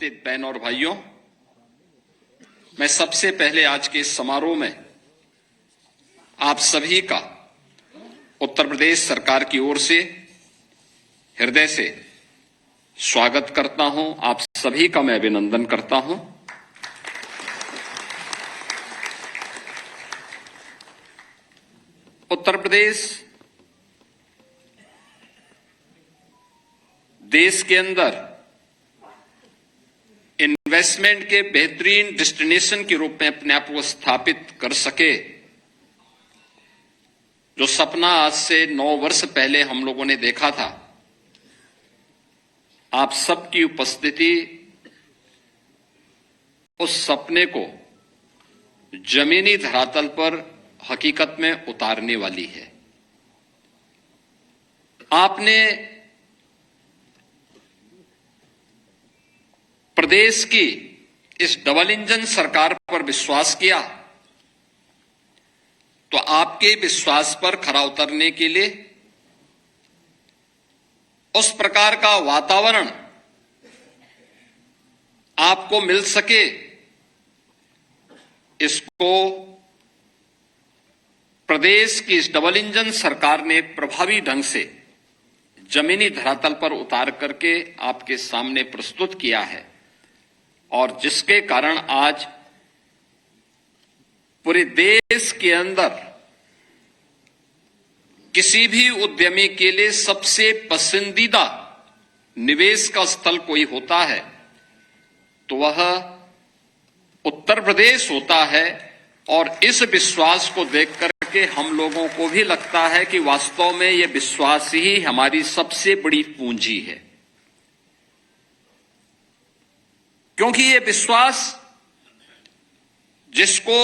उपस्थित बहनों और भाइयों, मैं सबसे पहले आज के इस समारोह में आप सभी का उत्तर प्रदेश सरकार की ओर से हृदय से स्वागत करता हूं। आप सभी का मैं अभिनंदन करता हूं। उत्तर प्रदेश देश के अंदर इन्वेस्टमेंट के बेहतरीन डेस्टिनेशन के रूप में अपने आप को स्थापित कर सके, जो सपना आज से 9 वर्ष पहले हम लोगों ने देखा था, आप सबकी उपस्थिति उस सपने को जमीनी धरातल पर हकीकत में उतारने वाली है। आपने प्रदेश की इस डबल इंजन सरकार पर विश्वास किया, तो आपके विश्वास पर खरा उतरने के लिए उस प्रकार का वातावरण आपको मिल सके, इसको प्रदेश की इस डबल इंजन सरकार ने प्रभावी ढंग से जमीनी धरातल पर उतार करके आपके सामने प्रस्तुत किया है, और जिसके कारण आज पूरे देश के अंदर किसी भी उद्यमी के लिए सबसे पसंदीदा निवेश का स्थल कोई होता है तो वह उत्तर प्रदेश होता है। और इस विश्वास को देख करके हम लोगों को भी लगता है कि वास्तव में यह विश्वास ही हमारी सबसे बड़ी पूंजी है, क्योंकि ये विश्वास जिसको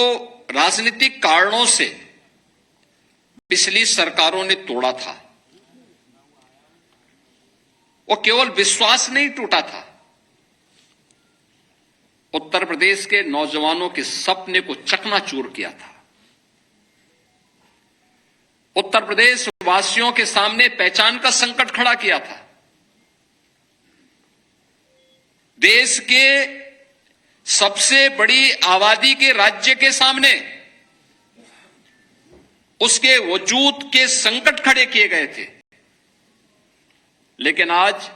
राजनीतिक कारणों से पिछली सरकारों ने तोड़ा था, वो केवल विश्वास नहीं टूटा था, उत्तर प्रदेश के नौजवानों के सपने को चकनाचूर किया था। उत्तर प्रदेश वासियों के सामने पहचान का संकट खड़ा किया था। देश के सबसे बड़ी आबादी के राज्य के सामने उसके वजूद के संकट खड़े किए गए थे। लेकिन आज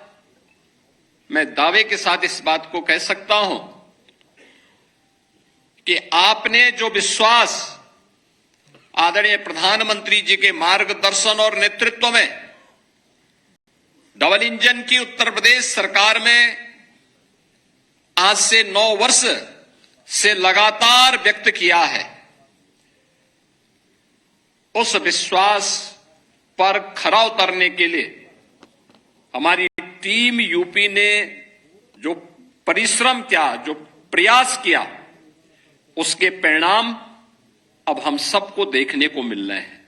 मैं दावे के साथ इस बात को कह सकता हूं कि आपने जो विश्वास आदरणीय प्रधानमंत्री जी के मार्गदर्शन और नेतृत्व में डबल इंजन की उत्तर प्रदेश सरकार में आज से 9 वर्ष से लगातार व्यक्त किया है, उस विश्वास पर खरा उतरने के लिए हमारी टीम यूपी ने जो परिश्रम किया, जो प्रयास किया, उसके परिणाम अब हम सबको देखने को मिल रहे हैं,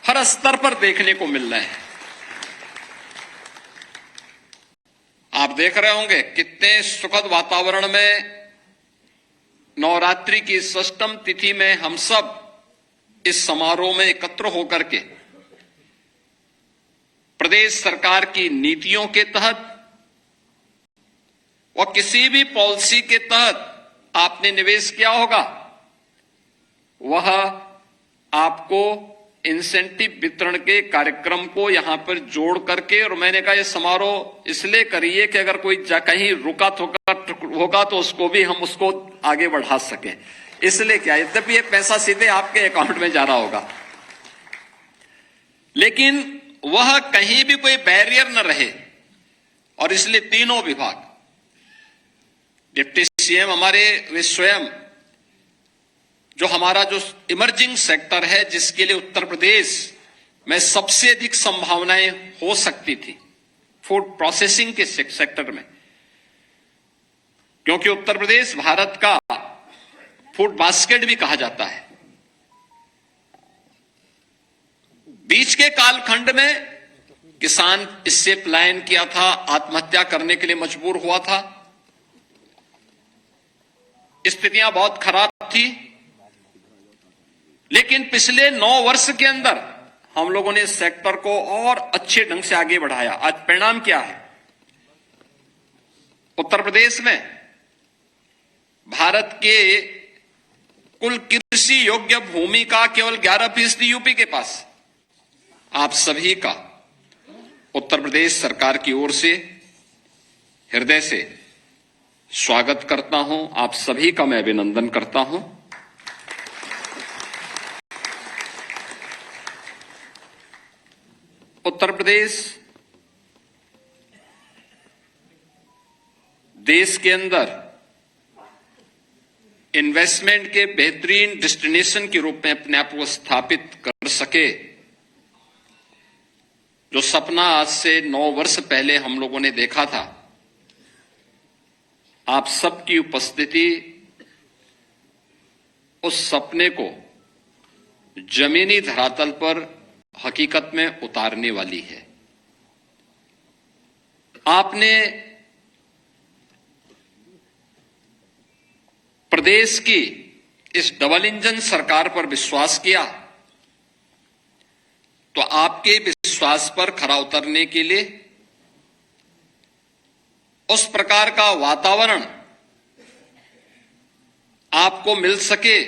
हर स्तर पर देखने को मिल रहे हैं। आप देख रहे होंगे कितने सुखद वातावरण में नवरात्रि की षष्ठम तिथि में हम सब इस समारोह में एकत्र होकर के प्रदेश सरकार की नीतियों के तहत और किसी भी पॉलिसी के तहत आपने निवेश किया होगा, वह आपको इंसेंटिव वितरण के कार्यक्रम को यहां पर जोड़ करके, और मैंने कहा यह समारोह इसलिए करिए कि अगर कोई कहीं रुका होगा तो उसको भी हम उसको आगे बढ़ा सकें, इसलिए क्या, यद्यपि ये पैसा सीधे आपके अकाउंट में जा रहा होगा, लेकिन वह कहीं भी कोई बैरियर न रहे। और इसलिए तीनों विभाग, डिप्टी सीएम हमारे वे स्वयं, जो हमारा जो इमर्जिंग सेक्टर है जिसके लिए उत्तर प्रदेश में सबसे अधिक संभावनाएं हो सकती थी, फूड प्रोसेसिंग के सेक्टर में, क्योंकि उत्तर प्रदेश भारत का फूड बास्केट भी कहा जाता है। बीच के कालखंड में किसान इससे पलायन किया था, आत्महत्या करने के लिए मजबूर हुआ था, स्थितियां बहुत खराब थी, लेकिन पिछले 9 वर्ष के अंदर हम लोगों ने इस सेक्टर को और अच्छे ढंग से आगे बढ़ाया। आज परिणाम क्या है? उत्तर प्रदेश में भारत के कुल कृषि योग्य भूमि का केवल 11% यूपी के पास। आप सभी का उत्तर प्रदेश सरकार की ओर से हृदय से स्वागत करता हूं। आप सभी का मैं अभिनंदन करता हूं। उत्तर प्रदेश देश के अंदर इन्वेस्टमेंट के बेहतरीन डेस्टिनेशन के रूप में अपने आप को स्थापित कर सके, जो सपना आज से 9 वर्ष पहले हम लोगों ने देखा था, आप सबकी उपस्थिति उस सपने को जमीनी धरातल पर हकीकत में उतारने वाली है। आपने प्रदेश की इस डबल इंजन सरकार पर विश्वास किया, तो आपके विश्वास पर खरा उतरने के लिए उस प्रकार का वातावरण आपको मिल सके,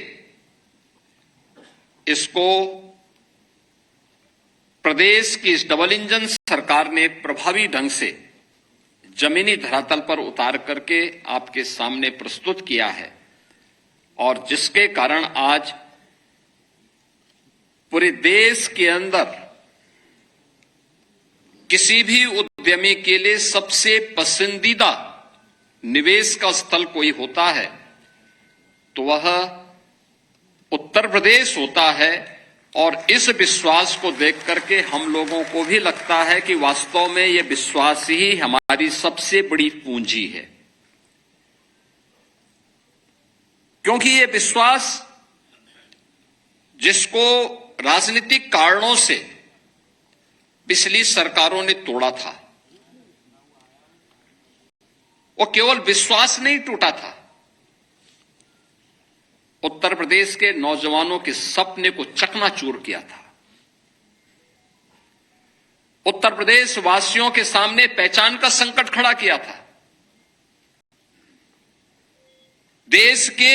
इसको प्रदेश की इस डबल इंजन सरकार ने प्रभावी ढंग से जमीनी धरातल पर उतार करके आपके सामने प्रस्तुत किया है, और जिसके कारण आज पूरे देश के अंदर किसी भी उद्यमी के लिए सबसे पसंदीदा निवेश का स्थल कोई होता है तो वह उत्तर प्रदेश होता है। और इस विश्वास को देख करके हम लोगों को भी लगता है कि वास्तव में यह विश्वास ही हमारी सबसे बड़ी पूंजी है, क्योंकि यह विश्वास जिसको राजनीतिक कारणों से पिछली सरकारों ने तोड़ा था, वो केवल विश्वास नहीं टूटा था, उत्तर प्रदेश के नौजवानों के सपने को चकनाचूर किया था। उत्तर प्रदेश वासियों के सामने पहचान का संकट खड़ा किया था। देश के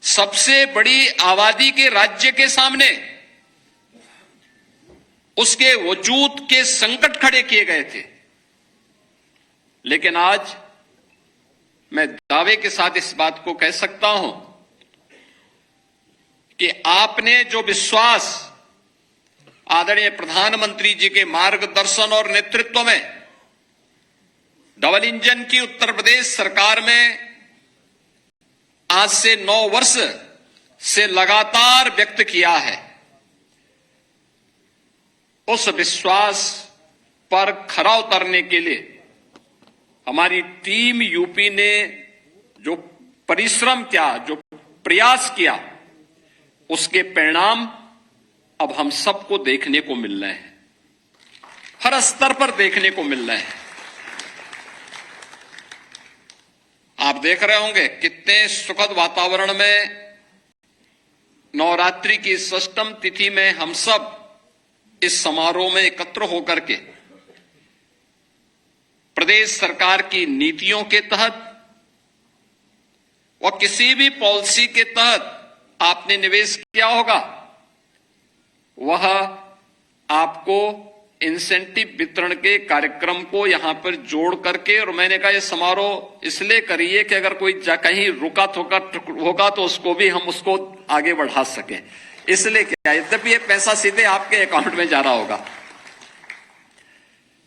सबसे बड़ी आबादी के राज्य के सामने उसके वजूद के संकट खड़े किए गए थे। लेकिन आज मैं दावे के साथ इस बात को कह सकता हूं कि आपने जो विश्वास आदरणीय प्रधानमंत्री जी के मार्गदर्शन और नेतृत्व में डबल इंजन की उत्तर प्रदेश सरकार में आज से 9 वर्ष से लगातार व्यक्त किया है, उस विश्वास पर खरा उतरने के लिए हमारी टीम यूपी ने जो परिश्रम किया, जो प्रयास किया, उसके परिणाम अब हम सबको देखने को मिल रहे हैं, हर स्तर पर देखने को मिल रहे हैं। आप देख रहे होंगे कितने सुखद वातावरण में नवरात्रि की इस अष्टम तिथि में हम सब इस समारोह में एकत्र होकर के प्रदेश सरकार की नीतियों के तहत और किसी भी पॉलिसी के तहत आपने निवेश किया होगा, वह आपको इंसेंटिव वितरण के कार्यक्रम को यहां पर जोड़ करके, और मैंने कहा यह समारोह इसलिए करिए कि अगर कोई कहीं रुका होगा तो उसको भी हम उसको आगे बढ़ा सकें, इसलिए क्या, यद्यपि ये पैसा सीधे आपके अकाउंट में जा रहा होगा,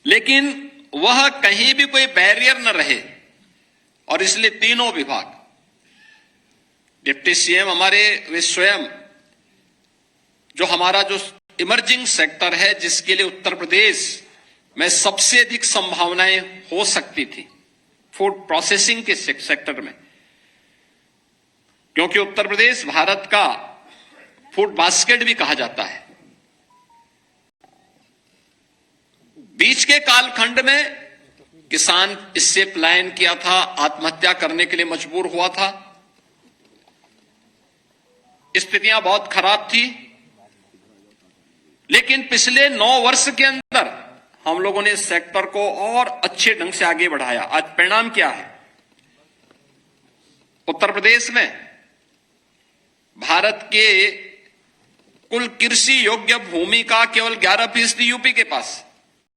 लेकिन वह कहीं भी कोई बैरियर न रहे। और इसलिए तीनों विभाग, डिप्टी सीएम हमारे वे स्वयं, जो हमारा जो इमर्जिंग सेक्टर है जिसके लिए उत्तर प्रदेश में सबसे अधिक संभावनाएं हो सकती थी, फूड प्रोसेसिंग के सेक्टर में, क्योंकि उत्तर प्रदेश भारत का फूड बास्केट भी कहा जाता है। बीच के कालखंड में किसान इससे पलायन किया था, आत्महत्या करने के लिए मजबूर हुआ था, स्थितियां बहुत खराब थी, लेकिन पिछले 9 वर्ष के अंदर हम लोगों ने इस सेक्टर को और अच्छे ढंग से आगे बढ़ाया। आज परिणाम क्या है? उत्तर प्रदेश में भारत के कुल कृषि योग्य भूमि का केवल 11% यूपी के पास,